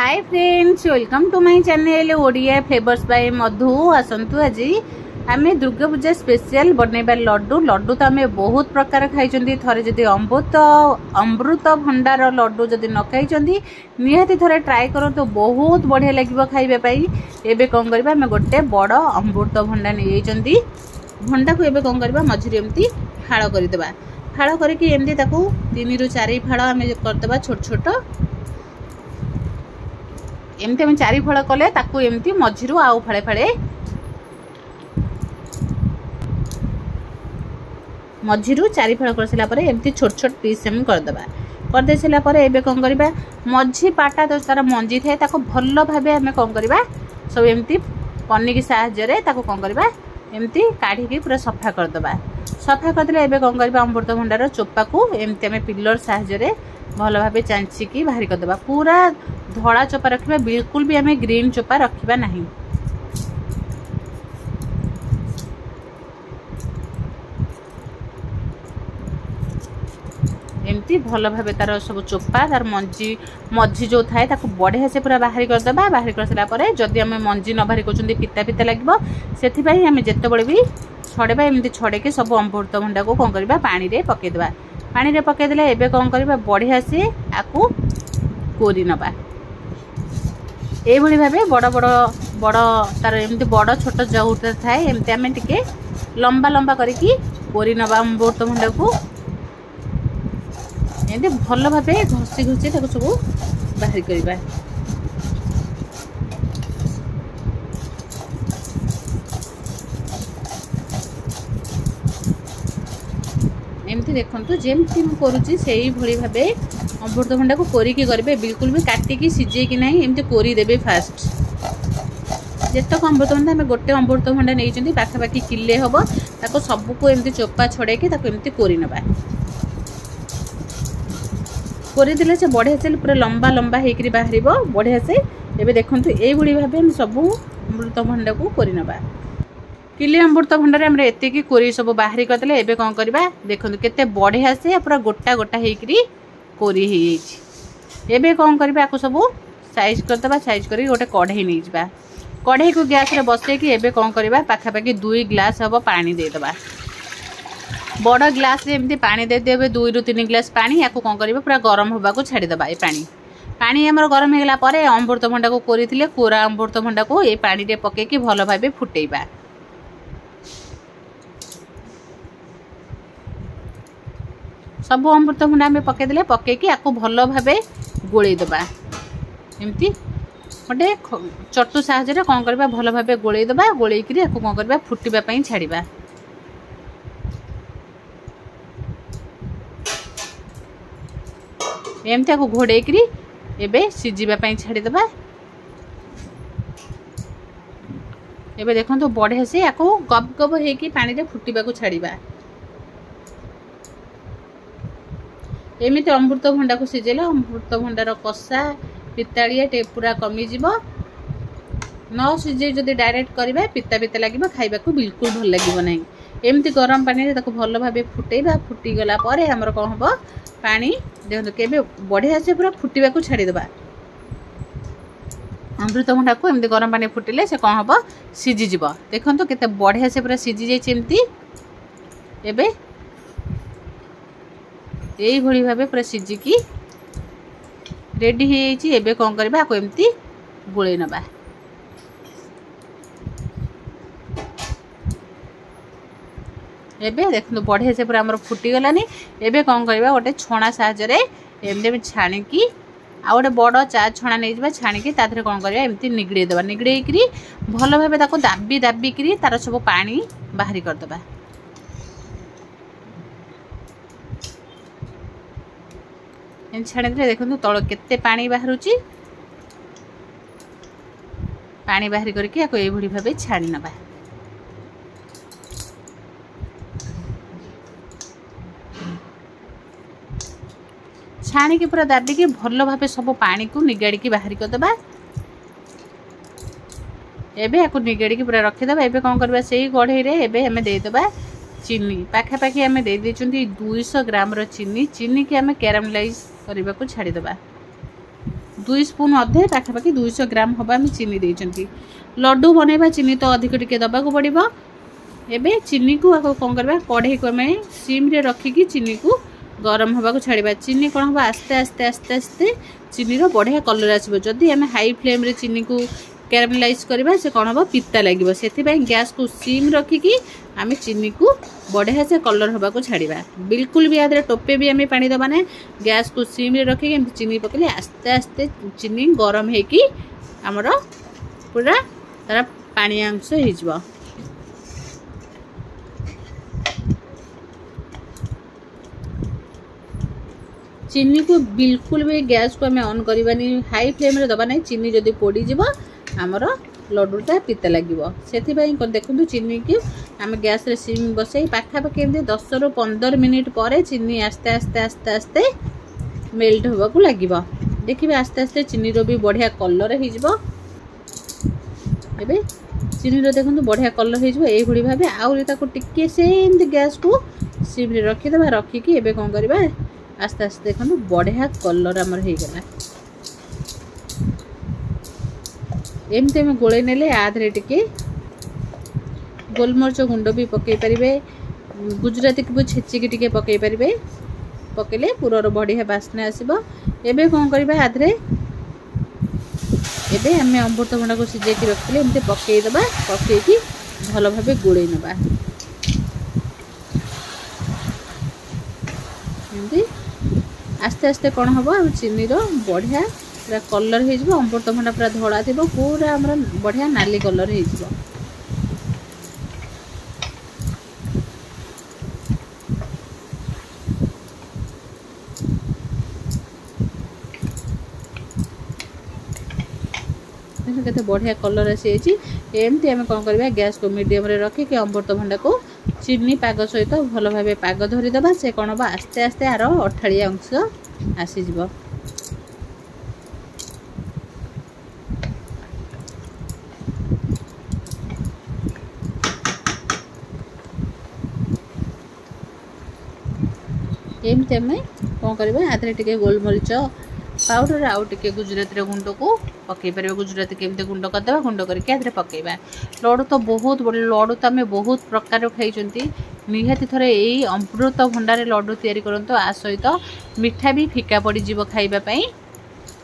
Hi friends, welcome to my channel Odia flavours by Madhu. आसतु आज आम दुर्गा पूजा स्पेशल बनैबार लड्डू। लड्डू तो आम बहुत प्रकार खाई, थे जदि अमृत भंडार लड्डू जदि न खाई निहाती थे ट्राए करो तो बहुत बढ़िया लगे खाइबाई। एबे कौन करबा, आम गोटे बड़ अमृत भंडा नहीं भंडा को एबे कौन करबा, मझिरे एमती फाड़ करदेबा। फाड़ करके एमती 3 ରୁ 4 फाड़ आम करदेबा छोट छोट। एमती आम 4 फाड़ कले ताकू एमती मझिरू आउ फाड़े फाड़े मझिरू 4 फाड़ कर सारा एमती छोट छोट पीस हम करदेबा। करदे सारा एबे कौन करबा, मझी पाटा तो तार मंजी थाए ताको भल भाबे आम कौन करबा, सब एमती पनिकी साहाय्य ताको कौन करबा, एमती काढ़ी पूरा सफा करदेबा। सफा करदे एबे कौन करबा, अमृत भंडार चोपा को एमती आम पिलर साहाय्य भल भाबे चांचिकी बाहर करदेबा। पूरा धड़ा चोपा रखिबा, बिल्कुल भी आम ग्रीन चोपा रखिबा नहीं। एमती भल भाबे तार सब चोपा तार मंजी मझी जो थाए ताको बढ़िया से पूरा बाहर करदेबा। बाहर कर सारा परे जदि आम मंजी न बाहर कर पिता पिता लगे से आम जिते भी छड़ेबा, एमती छड़ेकी सब अमृत भंडा को कौन करबा, पानी रे पकेदेबा। पानी रे पकेदेले एबे कौन करबा, बढ़िया से आकू कोरी नबा। ए भली भाबे बड़ बड़ बड़ तार एमती बड़ छोट जो थाए एमती आम टिके लंबा लंबा करिकी कोरी नबा। अमृत भंडा को एमती भल भाबे घसी घसी ताको सब बाहर करबा। एमती देखंतु जेमती मु करूची सेही भली भाबे अमृत भंडा को कोरिकी करबे, बिल्कुल भी काटिकी सिझे कि नहीं एमती कोरी देबे। फास्ट जेतक अमृत भंडा आम गोटे अमृत भंडा नहीं पाखापाखि किले हम ताको सबको एमती चोपा छड़ेकी ताको एमती कोरी नबा। कोरी देले से बढ़िया से पूरा लंबा लंबा होकर बाहर बढ़िया से। एबे देखंतु एई भली भाबे हम सब अमृत भंडा को कोरी नबा। किले अमृत भंडार आम एतिकी कोरी सब बाहरी करदेले। एबे कौन करबा, देखंतु केते बढ़िया से पूरा गोटा गोटा होकर कोरी हो जाइए। एबे कौन करबा, आको सब साइज करदेबा। साइज करी गोटे कढ़ई नहीं जाबा। कढ़ई को गैस रे बसैकी एबे कौन करबा, पाखापाखि 2 ग्लास हम पानी देदेबा। बड़ ग्लास रे एमती पानी देदेबे, 2 ରୁ 3 ग्लास पानी। या कौन करबा, पूरा गरम होबा को छाड़ीदेबा। ये पानी हमर गरम होगला परे अमृत भंडा को कोरीथिले कोरा अमृत भंडा को ये पानी रे पकेकी भल भाबे फुटेइबा। सब अमृत भंडा में पकईदे पकईकी आपको भल भाबे गोलैदेबा। एमती गोटे चटू साहाय्य कौन करबा, भल भाबे गोलैदेबा। गोलैकी आपको कौन करबा, फुटिबा पई छाड़ीबा। एमती आपको घोड़ेकी एबे सिझिबा पई छाड़ीदेबा। एबे देखंतु बढ़िया से आपको गब गब हेकी पानी रे फुटिबा को छाड़ीबा। एमती अमृत भंडा को सिझेले अमृत भंडार कषा पिताड़िया टे पूरा कमिजिब। न सिझे जदि डायरेक्ट करबा पिता पिता लगे खाइबा को बिल्कुल भल लगे नहीं। एमती गरम पानी रे ताको भल भाबे फुटेइबा। फुटी गला परे हमर कोन हबो, पानी देखो केबे बढ़िया से पूरा फुटिबा को छाड़ी देबा। अमृत भंडा को एमती गरम पानी फुटिले से कोन हबो, सिझी जिवो। देखंतु केते बढ़िया से पूरा सिझी जाई। एमती एबे यही भली भाबे पूरा सिझिकी रेडी हो जाइए। एबे कौन करबा, आपको एमती गोलै नबा। एबे देखो बढ़िया से पूरा हमर फुटी गलानी। एबे कौन करबा, गोटे छणा साहाय्य एमती छाणिकी आ गोटे बड़ चा छणा नहीं जाबा। छाणिकी ताधरे कौन करबा, एमती निगड़े देबा। निगड़ेकी भल भाबे ताको दाबी दाबिकी तार सब पानी बाहर करदेबा। छाड़ी देखो तल केते पानी बाहरुची। पानी बाहरी करके आपको ये भाबे छाड़ी नबा। छाणिकी पूरा दाबिकी भल भाबे सब पानी को निगाड़ी बाहर करदेबा। एबे आपको निगाड़ी पूरा रखीदेबा। एबे कौन करबा, सेही कढ़ई रे एबे हमें देदेबा चीनी। पाखापाखि आम दे 200 ग्राम चीनी। चीनी की आम कैरामलाइज करने को छाड़ीदेबा। 2 स्पून अधे पाखापाखि 200 ग्राम हम आम चीनी देती लड्डू बनैबा चीनी तो अधिक टिके दबाक पड़ो। एबे चीनी को कौन करबा कढ़ई को आम सिम रे रखिकी चीनी को गरम होगा छाड़ा चीनी कौन हम आस्ते आस्ते आस्ते आस्ते चीनी रो बढ़िया कलर आसो जदि आम हाई फ्लेम रे चीनी को कैरामेलाइज करबा से कौन हम पिता लगे से गैस को सिम रखिकी आम चीनी को बढ़िया से कलर होगा छाड़ा बिल्कुल भी आदि टोपे भी आम पानी दबा ना गैस को सिम रे रखिकी चीनी पकड़े आस्ते आस्ते चीनी गरम होगी आमर पूरा तार पानी अंश हो चीनी को बिल्कुल भी गैस को आम ऑन करवानी हाई फ्लेम रे दबा ना चीनी जदि पोड़ीज आमर लड्डूटा पिता लगे से देखो चीनी की आम गैस रे सिम बसई पाखापाखि 10 ରୁ 15 मिनिट पर चीनी आस्ते आस्ते आस्ते आस्ते मेल्ट होगा लगे देखिए आस्ते आस्ते चीनी रो भी बढ़िया कलर हो चीनी रो देखो बढ़िया कलर हो भाव आउ टिके से गैस को सिम रे रखीदे रखिकी एबे कौन करबा आस्ते आस्ते देखो बढ़िया कलर आमर हो गला एमती आम गोले नेले आधे टिके गोलमरिच गुंड भी पकई पारे गुजराती को छेचिकी टिके पकई पारे पकईले पूरा बढ़िया बास्ना आसब एबे कौन करबा आधे एबे आम अमृतभंडा को सिझेकी रखिले एमती पकईदबा पकईकी भल भाव गोले नबा एमती आस्ते आस्ते कौन हम चीनी रो बढ़िया पूरा कलर हो अमृतभंडा पूरा धड़ा थी पूरा आमर बढ़िया नाली कलर हो केते बढ़िया कलर आसी एमती आम कौन करबा गैस को मीडियम रे रखिकी अमृतभंडा को चीनी पाग सहित भल भाव पाग धरीदबा से कौन हम आस्ते आस्ते आर अठाड़िया अंश आसीज एमती आम कौन करबा आधे टिके गोलमरिच पाउडर आउ टिके गुजराती गुंड को पकई पारे गुजराती केमती गुंड करदे गुंड करके आधे पकईबा लड्डू तो बहुत बड़े लड्डू तो आम बहुत प्रकार खाई निहाती थरे यही अमृतभंडार लड्डू तैयारी करंतु आ सहित मिठा भी फिका पड़ीज खाइबापी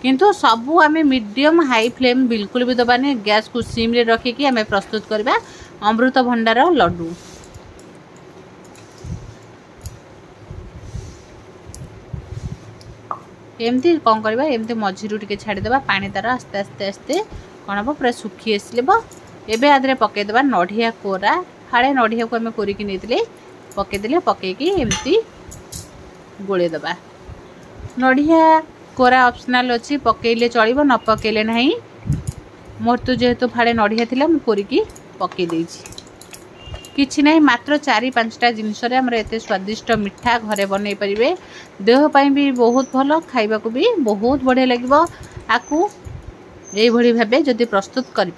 किंतु सबू आम मीडियम हाई फ्लेम बिल्कुल भी दबानी गैस को सिम रे रखिकी आम प्रस्तुत करबा अमृतभंडार लड्डू एमती कौन करबा एमती मझिरु टिके छाड़ीदबा पानी तार आस्ते आस्ते आस्ते कौन हम पूरा सुखी आसब एबे आधे पकईदबा नड़िया कोरा फाड़े नड़िया को आम कोरिकी नहीं पकईदे पकईकी एमती गोलेदबा नड़िया कोरा ऑप्शनल अच्छी पकईले चलो न पकईले ना मोर तो जेहेतु फाड़े नड़िया थिला मु कोरिकी पकई देइछि किछि नहीं मात्र 4-5टा जिनस एत स्वादिष्ट मिठा घरे बनई पारे देहपाई भी बहुत भल खाइबा भी बहुत बढ़िया लगे आपको यही भाव जदि प्रस्तुत करें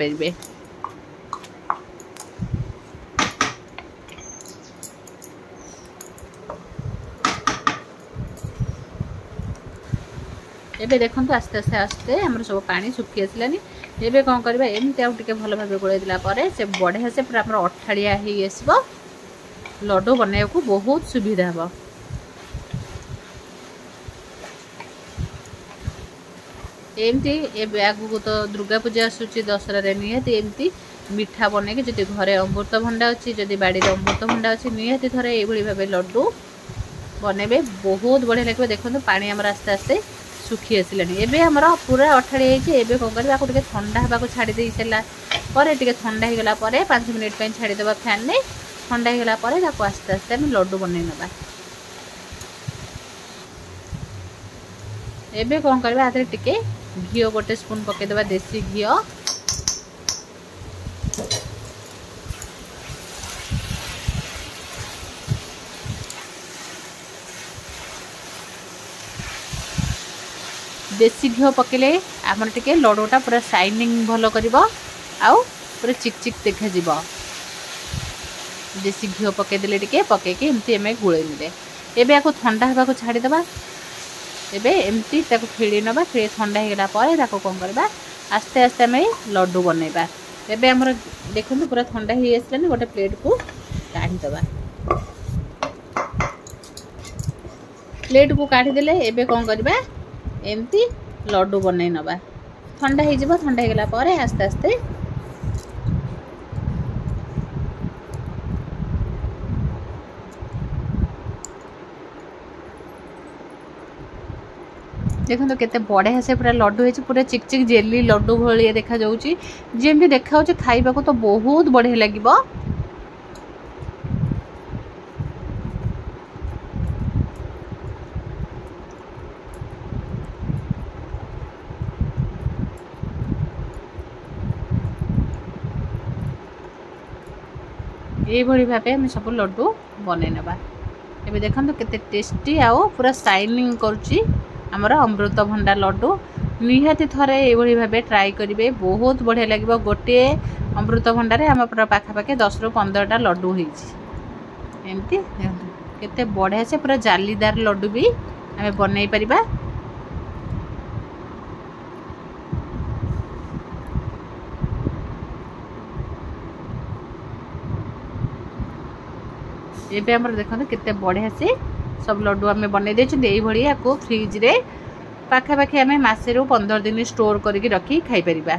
एबे देखो आस्ते आस्ते आस्ते आम सब पानी सुखी आसलानी एबे कौन करबा एमती आउ टिके भल भाव गोलाई देला परे से बढ़िया से पूरा आम अठाड़िया हो आसब लड्डू बनाइबा को बहुत सुविधा हम एमती एबे आगु तो दुर्गा पूजा आसूची दशहरा रे निहाती एमती मिठा बनैके जदि घरे अमृतभंडा अच्छी जदि बाड़ी अमृतभंडा अच्छी निहाती थरे एभली भाव लड्डू बनैबे बहुत बढ़िया लगे देखो पानी आमर आस्ते आस्ते सुखी आसलानी एबे हमर पूरा अठाड़ी होइछे एबे कोन करबा को टिके ठंडा हबा को छाडी देई सला परे टिके ठंडा हो गला परे 5 मिनिट पे छाडी देबा फैन ने ठंडा हो गला परे ताको आस्ते आस्ते हम लड्डू बनै नबा एबे कोन करबा आते टिके घी गोटे स्पून पके देबा देसी घी देसी घी पकेले आमर टिके लड्डूटा पूरा शाइनिंग भल करिवो आउ पूरा चिकचिक देखा जीवो देसी घी पके देले टिके पके के एमती एमे गुळे निदे एबे आको ठंडा हबा को छाडी देबा एबे एमती ताको फेड़ी नबा फेड़ ठंडा हो गला पर ताको कोन करबा आस्ते आस्ते आम लड्डू बनैबा। एबे हमर देखंतु पूरा ठंडा हो आसलानी गोटे प्लेट को काढ़ी दबा। प्लेट को काढ़ी देले एबे कोन करबा एमती लड्डू बनै नबा। ठंडा हो जिवो ठंडा हो गला पर आस्ते आस्ते देखो केते बढ़िया से पूरा लड्डू है पूरा चिकचिक जेली लड्डू भाई देखा जाउची जेमती देखा जाउची खाइबा को तो बहुत बढ़िया लागिबो। ये भली भाबे हम सब लड्डू बनै नबा। एबे देखंतु केते टेस्टी आओ पूरा शाइनिंग करूची हमर अमृतभंडा लड्डू। निहाती थरे एभली भाबे ट्राई करिवे बहुत बढ़िया लागिबो। गोटे अमृतभंडा रे हम पूरा पाखा पाखे 10 ରୁ 15टा लड्डू होईची। एमती केते बढ़िया से पूरा जालीदार लड्डू भी हमें बनै परिबा। एबे हमर देखंतु केते बढ़िया से सब लड्डू हमें बनै देछु। एई भलिया को फ्रिज रे पाखा पाखे हमें मासे रो 15 दिन स्टोर करके रखी खाई परिबा।